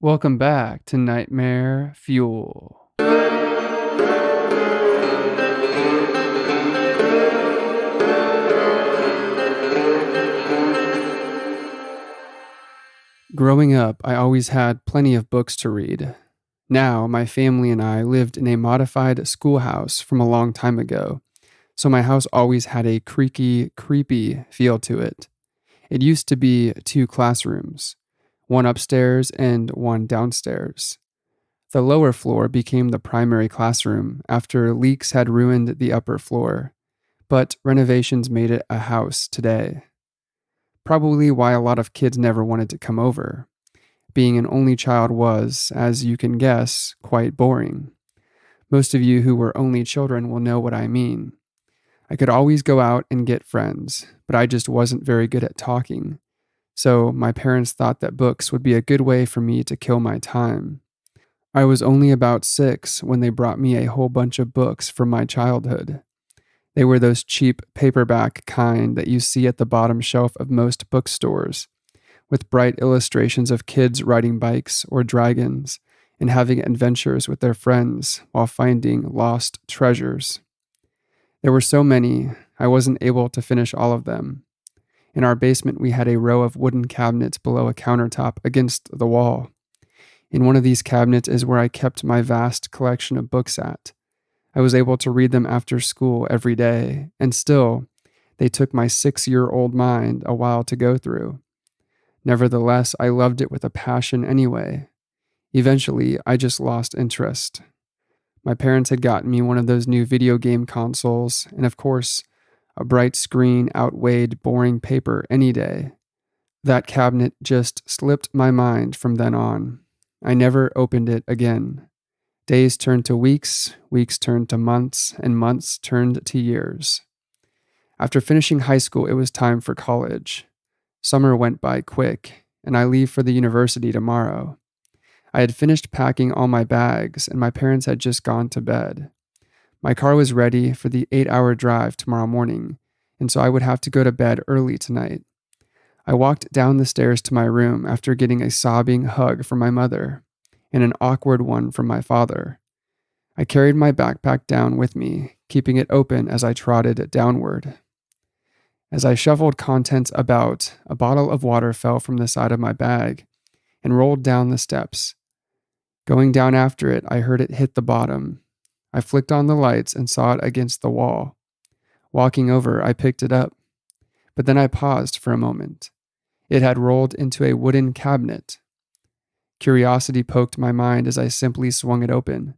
Welcome back to Nightmare Fuel. Growing up, I always had plenty of books to read. Now, my family and I lived in a modified schoolhouse from a long time ago, so my house always had a creaky, creepy feel to it. It used to be two classrooms, one upstairs and one downstairs. The lower floor became the primary classroom after leaks had ruined the upper floor, but renovations made it a house today. Probably why a lot of kids never wanted to come over. Being an only child was, as you can guess, quite boring. Most of you who were only children will know what I mean. I could always go out and get friends, but I just wasn't very good at talking. So my parents thought that books would be a good way for me to kill my time. I was only about 6 when they brought me a whole bunch of books from my childhood. They were those cheap paperback kind that you see at the bottom shelf of most bookstores, with bright illustrations of kids riding bikes or dragons and having adventures with their friends while finding lost treasures. There were so many, I wasn't able to finish all of them. In our basement, we had a row of wooden cabinets below a countertop against the wall. In one of these cabinets is where I kept my vast collection of books at. I was able to read them after school every day, and still, they took my 6-year-old mind a while to go through. Nevertheless, I loved it with a passion anyway. Eventually, I just lost interest. My parents had gotten me one of those new video game consoles, and of course, a bright screen outweighed boring paper any day. That cabinet just slipped my mind from then on. I never opened it again. Days turned to weeks, weeks turned to months, and months turned to years. After finishing high school, it was time for college. Summer went by quick, and I leave for the university tomorrow. I had finished packing all my bags, and my parents had just gone to bed. My car was ready for the 8-hour drive tomorrow morning, and so I would have to go to bed early tonight. I walked down the stairs to my room after getting a sobbing hug from my mother and an awkward one from my father. I carried my backpack down with me, keeping it open as I trotted downward. As I shuffled contents about, a bottle of water fell from the side of my bag and rolled down the steps. Going down after it, I heard it hit the bottom. I flicked on the lights and saw it against the wall. Walking over, I picked it up, but then I paused for a moment. It had rolled into a wooden cabinet. Curiosity poked my mind as I simply swung it open,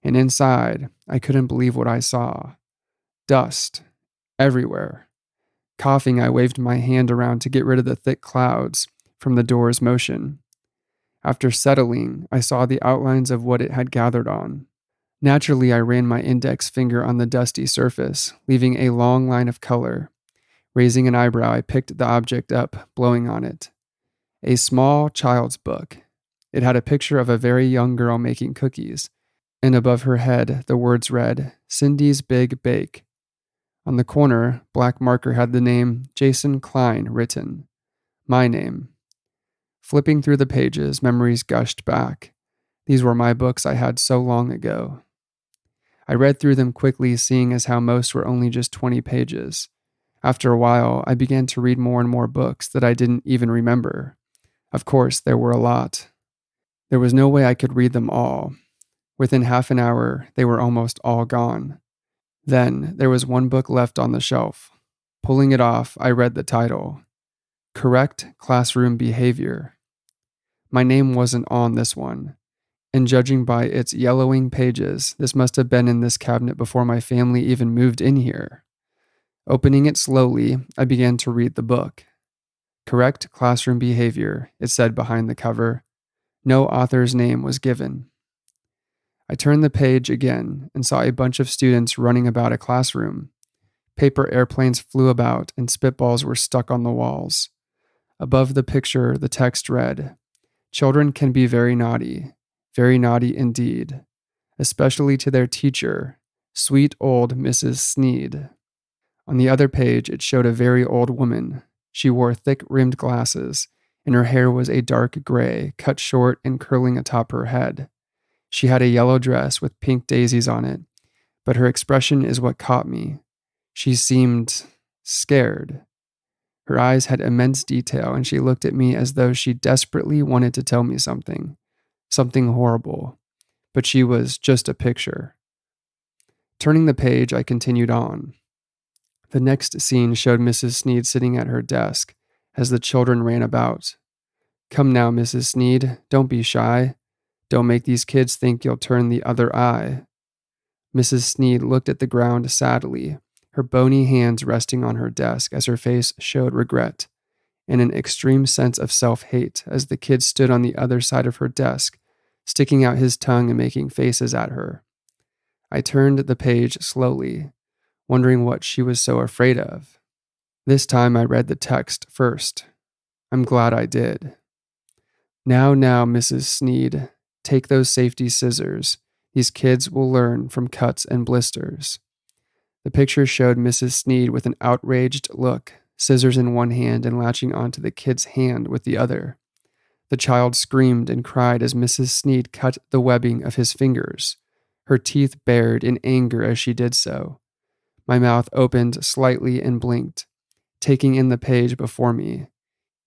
and inside, I couldn't believe what I saw. Dust everywhere. Coughing, I waved my hand around to get rid of the thick clouds from the door's motion. After settling, I saw the outlines of what it had gathered on. Naturally, I ran my index finger on the dusty surface, leaving a long line of color. Raising an eyebrow, I picked the object up, blowing on it. A small child's book. It had a picture of a very young girl making cookies, and above her head, the words read, "Cindy's Big Bake." On the corner, black marker had the name Jason Klein written. My name. Flipping through the pages, memories gushed back. These were my books I had so long ago. I read through them quickly, seeing as how most were only just 20 pages. After a while, I began to read more and more books that I didn't even remember. Of course, there were a lot. There was no way I could read them all. Within half an hour, they were almost all gone. Then, there was one book left on the shelf. Pulling it off, I read the title, Correct Classroom Behavior. My name wasn't on this one, and judging by its yellowing pages, this must have been in this cabinet before my family even moved in here. Opening it slowly, I began to read the book. Correct Classroom Behavior, it said behind the cover. No author's name was given. I turned the page again and saw a bunch of students running about a classroom. Paper airplanes flew about and spitballs were stuck on the walls. Above the picture, the text read, Children can be very naughty indeed, especially to their teacher, sweet old Mrs. Sneed. On the other page, it showed a very old woman. She wore thick-rimmed glasses and her hair was a dark gray, cut short and curling atop her head. She had a yellow dress with pink daisies on it, but her expression is what caught me. She seemed scared. Her eyes had immense detail, and she looked at me as though she desperately wanted to tell me something horrible. But she was just a picture. Turning the page, I continued on. The next scene showed Mrs. Sneed sitting at her desk as the children ran about. "Come now, Mrs. Sneed, don't be shy. Don't make these kids think you'll turn the other eye." Mrs. Sneed looked at the ground sadly, her bony hands resting on her desk as her face showed regret and an extreme sense of self-hate as the kid stood on the other side of her desk, sticking out his tongue and making faces at her. I turned the page slowly, wondering what she was so afraid of. This time I read the text first. I'm glad I did. Now, Mrs. Sneed, take those safety scissors. These kids will learn from cuts and blisters." The picture showed Mrs. Sneed with an outraged look, scissors in one hand and latching onto the kid's hand with the other. The child screamed and cried as Mrs. Sneed cut the webbing of his fingers, her teeth bared in anger as she did so. My mouth opened slightly and blinked, taking in the page before me.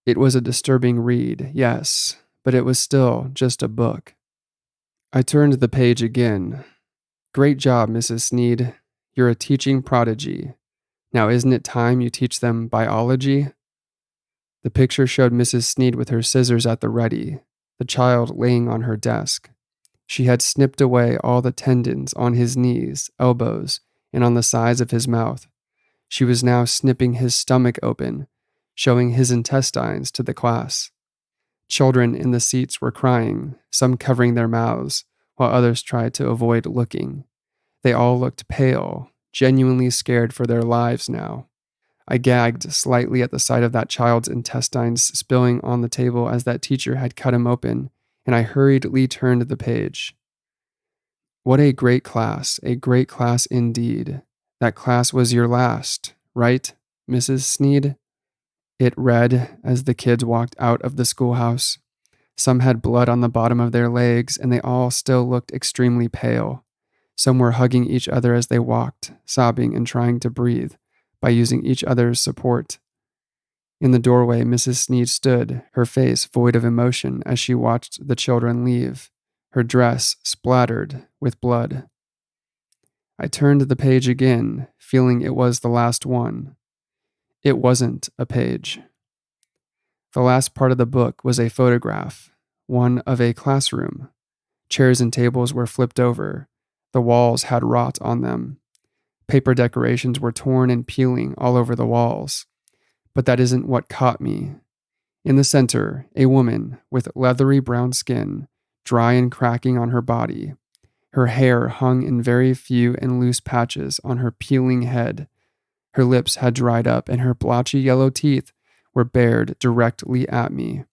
It was a disturbing read, yes, but it was still just a book. I turned the page again. "Great job, Mrs. Sneed. You're a teaching prodigy. Now isn't it time you teach them biology?" The picture showed Mrs. Sneed with her scissors at the ready, the child laying on her desk. She had snipped away all the tendons on his knees, elbows, and on the sides of his mouth. She was now snipping his stomach open, showing his intestines to the class. Children in the seats were crying, some covering their mouths, while others tried to avoid looking. They all looked pale, genuinely scared for their lives now. I gagged slightly at the sight of that child's intestines spilling on the table as that teacher had cut him open, and I hurriedly turned the page. What a great class indeed. That class was your last, right, Mrs. Sneed? It read as the kids walked out of the schoolhouse. Some had blood on the bottom of their legs, and they all still looked extremely pale. Some were hugging each other as they walked, sobbing and trying to breathe by using each other's support. In the doorway, Mrs. Sneed stood, her face void of emotion as she watched the children leave, her dress splattered with blood. I turned the page again, feeling it was the last one. It wasn't a page. The last part of the book was a photograph, one of a classroom. Chairs and tables were flipped over. The walls had rot on them. Paper decorations were torn and peeling all over the walls. But that isn't what caught me. In the center, a woman with leathery brown skin, dry and cracking on her body. Her hair hung in very few and loose patches on her peeling head. Her lips had dried up and her blotchy yellow teeth were bared directly at me.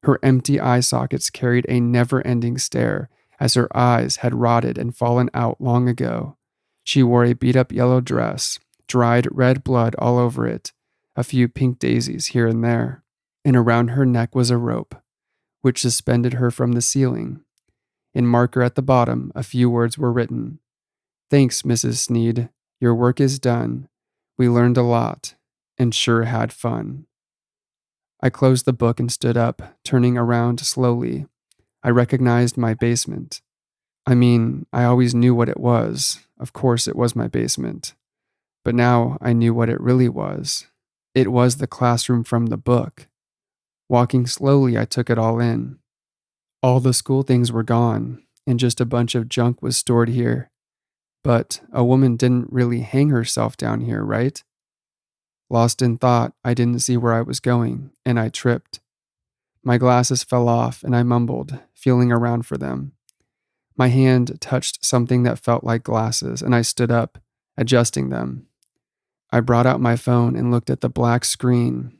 Her empty eye sockets carried a never-ending stare as her eyes had rotted and fallen out long ago. She wore a beat-up yellow dress, dried red blood all over it, a few pink daisies here and there, and around her neck was a rope, which suspended her from the ceiling. In marker at the bottom, a few words were written. "Thanks, Mrs. Sneed. Your work is done. We learned a lot, and sure had fun." I closed the book and stood up, turning around slowly. I recognized my basement. I mean, I always knew what it was. Of course it was my basement. But now I knew what it really was. It was the classroom from the book. Walking slowly, I took it all in. All the school things were gone, and just a bunch of junk was stored here. But a woman didn't really hang herself down here, right? Lost in thought, I didn't see where I was going, and I tripped. My glasses fell off, and I mumbled, feeling around for them. My hand touched something that felt like glasses, and I stood up, adjusting them. I brought out my phone and looked at the black screen.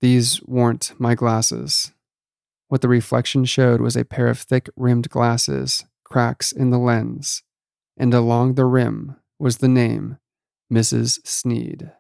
These weren't my glasses. What the reflection showed was a pair of thick-rimmed glasses, cracks in the lens, and along the rim was the name, Mrs. Sneed.